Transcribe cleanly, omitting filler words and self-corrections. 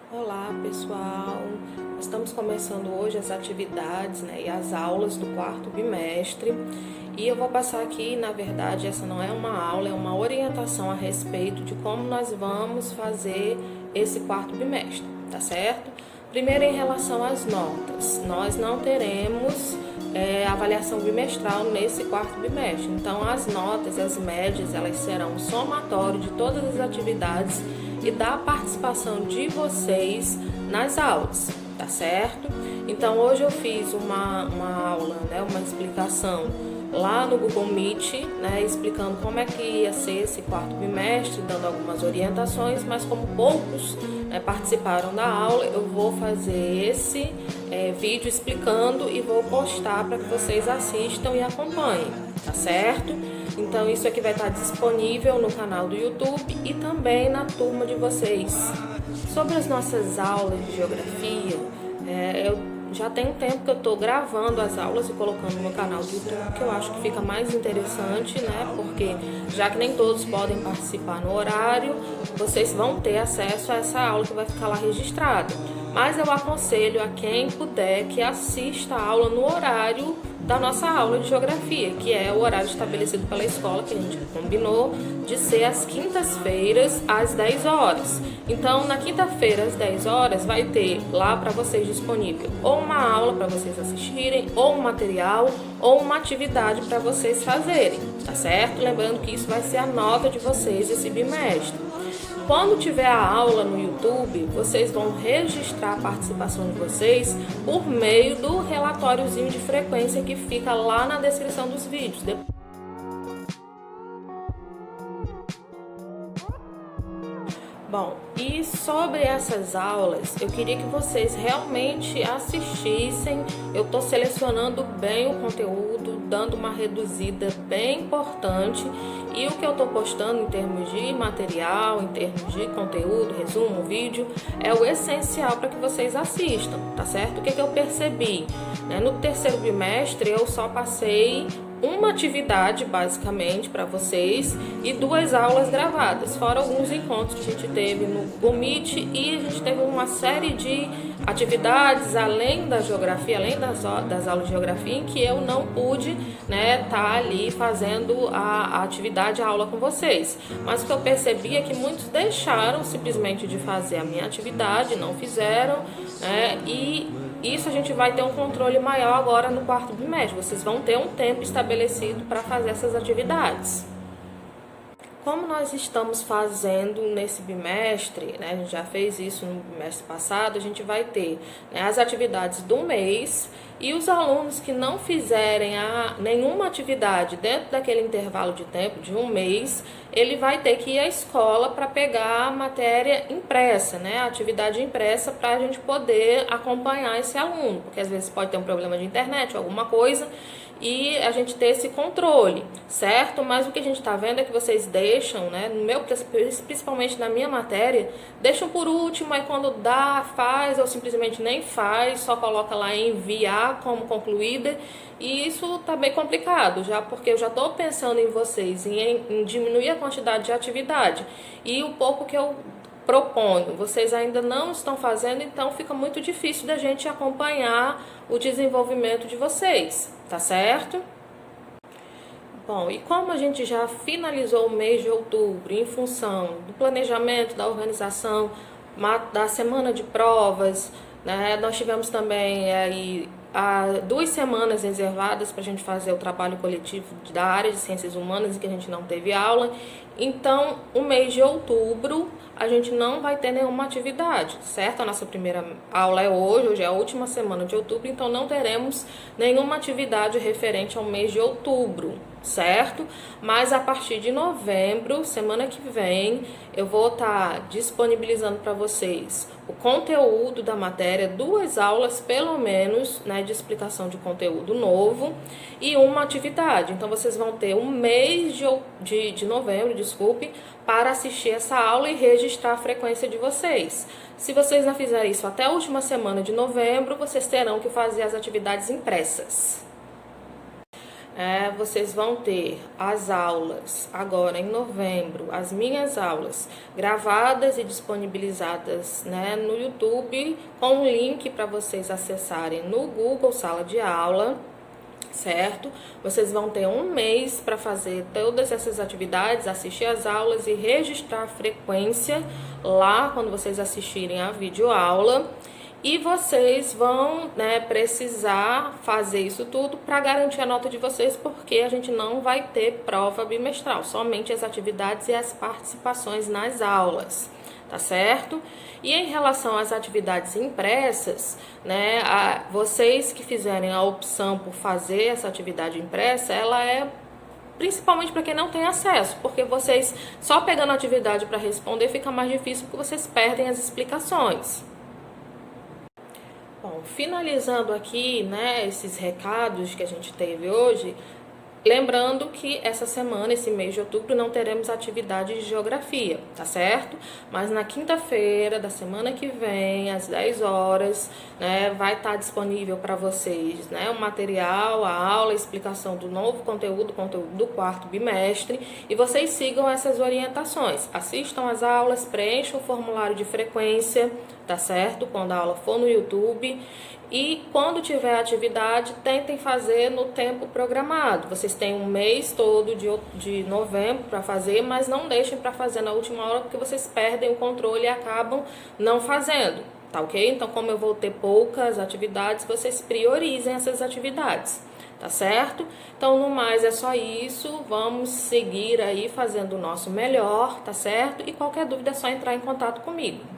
Olá pessoal, estamos começando hoje as atividades, e as aulas do quarto bimestre e eu vou passar aqui, na verdade essa não é uma aula, é uma orientação a respeito de como nós vamos fazer esse quarto bimestre, tá certo? Primeiro, em relação às notas, nós não teremos avaliação bimestral nesse quarto bimestre, então as notas, as médias, elas serão um somatório de todas as atividades e da participação de vocês nas aulas, tá certo? Então hoje eu fiz uma aula, uma explicação lá no Google Meet, explicando como é que ia ser esse quarto bimestre, dando algumas orientações, mas como poucos participaram da aula, eu vou fazer esse vídeo explicando e vou postar para que vocês assistam e acompanhem, tá certo? Então isso aqui vai estar disponível no canal do YouTube e também na turma de vocês. Sobre as nossas aulas de geografia, eu já tem um tempo que eu estou gravando as aulas e colocando no canal do YouTube, que eu acho que fica mais interessante, porque já que nem todos podem participar no horário, vocês vão ter acesso a essa aula que vai ficar lá registrada. Mas eu aconselho a quem puder que assista a aula no horário da nossa aula de geografia, que é o horário estabelecido pela escola, que a gente combinou de ser às quintas-feiras, às 10 horas. Então, na quinta-feira, às 10 horas, vai ter lá para vocês disponível ou uma aula para vocês assistirem, ou um material, ou uma atividade para vocês fazerem, tá certo? Lembrando que isso vai ser a nota de vocês esse bimestre. Quando tiver a aula no YouTube, vocês vão registrar a participação de vocês por meio do relatóriozinho de frequência que fica lá na descrição dos vídeos. Bom, e sobre essas aulas, eu queria que vocês realmente assistissem. Eu estou selecionando bem o conteúdo, dando uma reduzida bem importante. E o que eu estou postando em termos de material, em termos de conteúdo, resumo, vídeo, é o essencial para que vocês assistam, tá certo? O que eu percebi? No terceiro bimestre eu só passei uma atividade basicamente para vocês e 2 aulas gravadas, fora alguns encontros que a gente teve no Google Meet, e a gente teve uma série de atividades além da geografia, além das aulas de geografia, em que eu não pude tá ali fazendo a atividade, a aula com vocês. Mas o que eu percebi é que muitos deixaram simplesmente de fazer a minha atividade, não fizeram, e isso a gente vai ter um controle maior agora no quarto bimestre. Vocês vão ter um tempo estabelecido para fazer essas atividades. Como nós estamos fazendo nesse bimestre, a gente já fez isso no bimestre passado, a gente vai ter as atividades do mês, e os alunos que não fizerem nenhuma atividade dentro daquele intervalo de tempo de um mês, ele vai ter que ir à escola para pegar a matéria impressa, a atividade impressa, para a gente poder acompanhar esse aluno, porque às vezes pode ter um problema de internet ou alguma coisa, e a gente ter esse controle, certo? Mas o que a gente está vendo é que vocês deixam, no meu, principalmente na minha matéria, deixam por último, aí quando dá, faz, ou simplesmente nem faz, só coloca lá em enviar como concluída, e isso tá bem complicado, já porque eu já estou pensando em vocês, em diminuir a quantidade de atividade, e o pouco que eu proponho, vocês ainda não estão fazendo, então fica muito difícil da gente acompanhar o desenvolvimento de vocês, tá certo? Bom, e como a gente já finalizou o mês de outubro em função do planejamento, da organização, da semana de provas, nós tivemos também aí 2 semanas reservadas para a gente fazer o trabalho coletivo da área de ciências humanas, em que a gente não teve aula. Então, o mês de outubro a gente não vai ter nenhuma atividade, certo? A nossa primeira aula é hoje é a última semana de outubro, então não teremos nenhuma atividade referente ao mês de outubro, certo? Mas a partir de novembro, semana que vem, eu vou estar disponibilizando para vocês o conteúdo da matéria, 2 aulas pelo menos, de explicação de conteúdo novo e uma atividade. Então vocês vão ter um mês de novembro, para assistir essa aula e registrar a frequência de vocês. Se vocês não fizerem isso até a última semana de novembro, vocês terão que fazer as atividades impressas. vocês vão ter as aulas agora em novembro, as minhas aulas gravadas e disponibilizadas, né, no YouTube, com um link para vocês acessarem no Google Sala de Aula, certo? Vocês vão ter um mês para fazer todas essas atividades, assistir às aulas e registrar a frequência lá quando vocês assistirem a videoaula. E vocês vão, né, precisar fazer isso tudo para garantir a nota de vocês, porque a gente não vai ter prova bimestral, somente as atividades e as participações nas aulas, tá certo? E em relação às atividades impressas, né, vocês que fizerem a opção por fazer essa atividade impressa, ela é principalmente para quem não tem acesso, porque vocês só pegando a atividade para responder fica mais difícil, porque vocês perdem as explicações. Bom, finalizando aqui, né, esses recados que a gente teve hoje, lembrando que essa semana, esse mês de outubro, não teremos atividade de geografia, tá certo? Mas na quinta-feira da semana que vem, às 10 horas, né, vai estar disponível para vocês, né, o material, a aula, a explicação do novo conteúdo do quarto bimestre, e vocês sigam essas orientações. Assistam às aulas, preencham o formulário de frequência, tá certo? Quando a aula for no YouTube. E quando tiver atividade, tentem fazer no tempo programado. Vocês têm um mês todo de novembro para fazer, mas não deixem para fazer na última hora, porque vocês perdem o controle e acabam não fazendo, tá ok? Então, como eu vou ter poucas atividades, vocês priorizem essas atividades, tá certo? Então, no mais, é só isso. Vamos seguir aí fazendo o nosso melhor, tá certo? E qualquer dúvida é só entrar em contato comigo.